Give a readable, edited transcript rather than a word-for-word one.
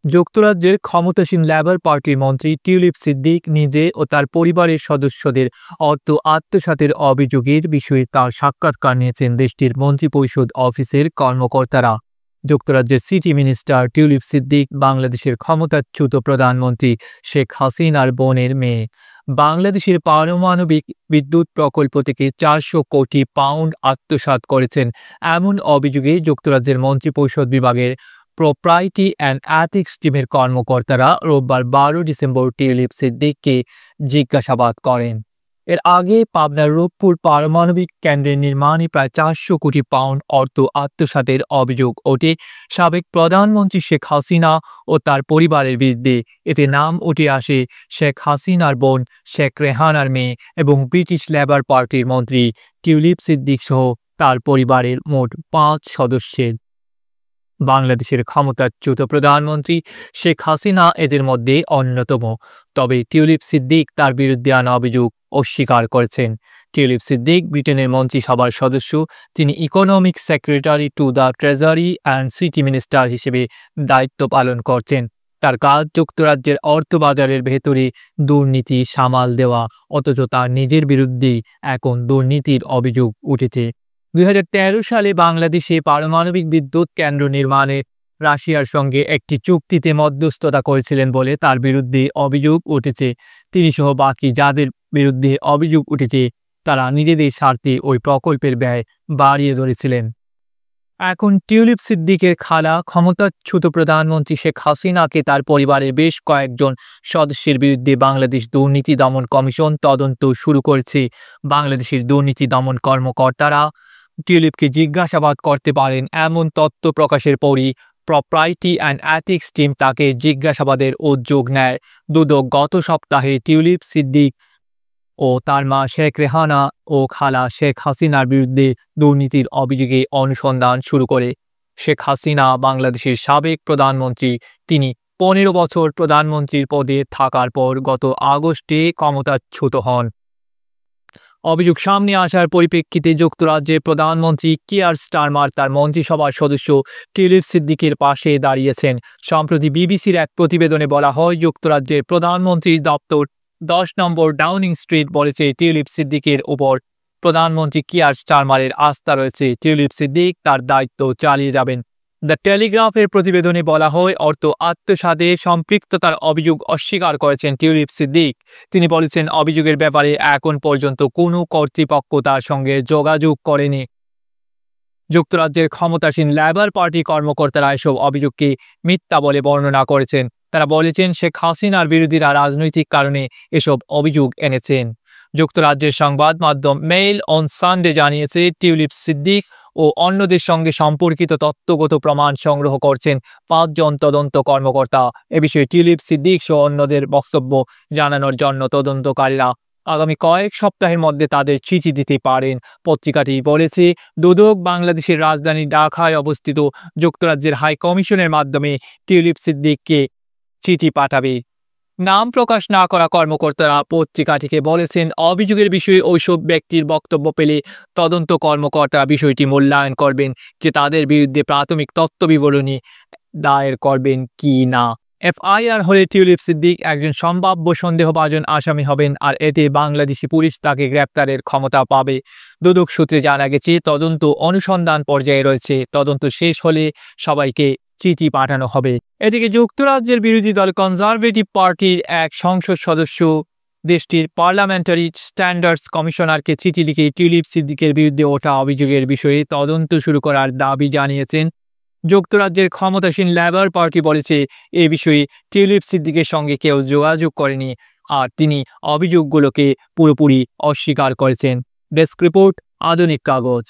যুক্তরাজ্যের ক্ষমতাসীন লেবার পার্টির মন্ত্রী টিউলিপ সিদ্দিক নিজে ও তার পরিবারের সদস্যদের অর্থ আত্মসাতের অভিযোগের বিষয়ে তার সাক্ষাৎকার নিয়েছেন দেশটির মন্ত্রিপরিষদ অফিসের কর্মকর্তারা। যুক্তরাজ্যের সিটি মিনিস্টার টিউলিপ সিদ্দিক বাংলাদেশের ক্ষমতাচ্যুত প্রধানমন্ত্রী শেখ হাসিনার বোনের মেয়ে। বাংলাদেশের পারমাণবিক বিদ্যুৎ প্রকল্প থেকে 400 কোটি পাউন্ড আত্মসাৎ করেছেন এমন অভিযোগে যুক্তরাজ্যের মন্ত্রিপরিষদ বিভাগের প্রপার্টি অ্যান্ড এথিক্স টিমের কর্মকর্তারা রোববার 12 ডিসেম্বর টিউলিপ সিদ্দিককে জিজ্ঞাসাবাদ করেন। এর আগে পাবনার রূপপুর পারমাণবিক কেন্দ্রের নির্মাণে প্রায় 400 কোটি পাউন্ড অর্থ আত্মসাতের অভিযোগ ওঠে সাবেক প্রধানমন্ত্রী শেখ হাসিনা ও তার পরিবারের বিরুদ্ধে। এতে নাম উঠে আসে শেখ হাসিনার বোন শেখ রেহানার মেয়ে এবং ব্রিটিশ লেবার পার্টির মন্ত্রী টিউলিপ সিদ্দিক সহ তার পরিবারের মোট 5 সদস্যের। বাংলাদেশের ক্ষমতাচ্যুত প্রধানমন্ত্রী শেখ হাসিনা এদের মধ্যে অন্যতম। তবে টিউলিপ সিদ্দিক তার বিরুদ্ধে আনা অভিযোগ অস্বীকার করেছেন। টিউলিপ সিদ্দিক ব্রিটেনের মন্ত্রিসভার সদস্য। তিনি economic secretary to the treasury and city minister হিসেবে দায়িত্ব পালন করছেন। তার কাজ যুক্তরাজ্যের অর্থবাজারের ভেতরে দুর্নীতি সামাল দেওয়া, অথচ তার নিজের বিরুদ্ধেই এখন দুর্নীতির অভিযোগ উঠেছে। 2013 সালে বাংলাদেশে পারমাণবিক বিদ্যুৎ কেন্দ্র নির্মাণে রাশিয়ার সঙ্গে একটি চুক্তিতে মধ্যস্থতা করেছিলেন বলে তার বিরুদ্ধে অভিযোগ উঠেছে। তিনি সহ বাকি যাদের বিরুদ্ধে অভিযোগ উঠেছে তারা নিজেদের স্বার্থে ওই প্রকল্পের ব্যয় বাড়িয়ে ধরেছিলেন। এখন টিউলিপ সিদ্দিকের খালা ক্ষমতাচ্যুত প্রধানমন্ত্রী শেখ হাসিনাকে তার পরিবারের বেশ কয়েকজন সদস্যের বিরুদ্ধে বাংলাদেশ দুর্নীতি দমন কমিশন তদন্ত শুরু করেছে। বাংলাদেশের দুর্নীতি দমন কর্মকর্তারা টিউলিপকে জিজ্ঞাসাবাদ করতে পারেন এমন তথ্য প্রকাশের পরই প্রপার্টি অ্যান্ড এথিক্স টিম তাকে জিজ্ঞাসাবাদের উদ্যোগ নেয়। দুদক গত সপ্তাহে টিউলিপ সিদ্দিক ও তার মা শেখ রেহানা ও খালা শেখ হাসিনার বিরুদ্ধে দুর্নীতির অভিযোগে অনুসন্ধান শুরু করে। শেখ হাসিনা বাংলাদেশের সাবেক প্রধানমন্ত্রী। তিনি 15 বছর প্রধানমন্ত্রীর পদে থাকার পর গত আগস্টে ক্ষমতাচ্যুত হন। অভিযোগ সামনে আসার পরিপ্রেক্ষিতে যুক্তরাজ্যের প্রধানমন্ত্রী কিয়ার স্টারমার তার মন্ত্রিসভার সদস্য টিউলিপ সিদ্দিকের পাশে দাঁড়িয়েছেন। সম্প্রতি বিবিসির এক প্রতিবেদনে বলা হয়, যুক্তরাজ্যের প্রধানমন্ত্রীর দপ্তর 10 নম্বর ডাউনিং স্ট্রিট বলেছে টিউলিপ সিদ্দিকের ওপর প্রধানমন্ত্রী কিয়ার স্টারমারের আস্থা রয়েছে। টিউলিপ সিদ্দিক তার দায়িত্ব চালিয়ে যাবেন। দ্য টেলিগ্রাফের প্রতিবেদনে বলা হয়, অর্থ আত্মসাতে সম্পৃক্ততার অভিযোগ অস্বীকার করেছেন টিউলিপ সিদ্দিক। তিনি বলেছেন, অভিযোগের ব্যাপারে এখন পর্যন্ত কোনো কর্তৃপক্ষ তার সঙ্গে যোগাযোগ করেনি। যুক্তরাজ্যের ক্ষমতাসীন লেবার পার্টি কর্মকর্তারা এসব অভিযোগকে মিথ্যা বলে বর্ণনা করেছেন। তারা বলেছেন, শেখ হাসিনার বিরোধীরা রাজনৈতিক কারণে এসব অভিযোগ এনেছেন। যুক্তরাজ্যের সংবাদ মাধ্যম মেইল অন সানডে জানিয়েছে, টিউলিপ সিদ্দিক ও অন্যদের সঙ্গে সম্পর্কিত তথ্যগত প্রমাণ সংগ্রহ করছেন 5 জন তদন্ত কর্মকর্তা। এ বিষয়ে টিউলিপ সিদ্দিক সহ অন্যদের বক্তব্য জানানোর জন্য তদন্তকারীরা আগামী কয়েক সপ্তাহের মধ্যে তাদের চিঠি দিতে পারেন। পত্রিকাটি বলেছে, দুদক বাংলাদেশের রাজধানী ঢাকায় অবস্থিত যুক্তরাজ্যের হাই কমিশনের মাধ্যমে টিউলিপ সিদ্দিককে চিঠি পাঠাবে। নাম প্রকাশ না করা কর্মকর্তারা পত্রিকাটিকে বলেছেন, অভিযোগের বিষয়ে ওইসব ব্যক্তির বক্তব্য পেলে তদন্ত কর্মকর্তারা বিষয়টি মূল্যায়ন করবেন যে তাদের বিরুদ্ধে প্রাথমিক তথ্য বিবরণী দায়ের করবেন কি না। এফআইআর হলে টিউলিপ সিদ্দিক একজন সম্ভাব্য সন্দেহভাজন আসামি হবেন, আর এতে বাংলাদেশি পুলিশ তাকে গ্রেপ্তারের ক্ষমতা পাবে। দুদক সূত্রে জানা গেছে, তদন্ত অনুসন্ধান পর্যায়ে রয়েছে। তদন্ত শেষ হলে সবাইকে চিঠি পাঠানো হবে। এদিকে যুক্তরাজ্যের বিরোধী দল কনজারভেটিভ পার্টির এক সংসদ সদস্য দেশটির পার্লামেন্টারি স্ট্যান্ডার্ডস কমিশনারকে চিঠি লিখে টিউলিপ সিদ্দিকের বিরুদ্ধে ওঠা অভিযোগের বিষয়ে তদন্ত শুরু করার দাবি জানিয়েছেন। যুক্তরাজ্যের ক্ষমতাসীন লেবার পার্টি বলেছে, এ বিষয়ে টিউলিপ সিদ্দিকের সঙ্গে কেউ যোগাযোগ করেনি, আর তিনি অভিযোগগুলোকে পুরোপুরি অস্বীকার করেছেন। ডেস্ক রিপোর্ট, আধুনিক কাগজ।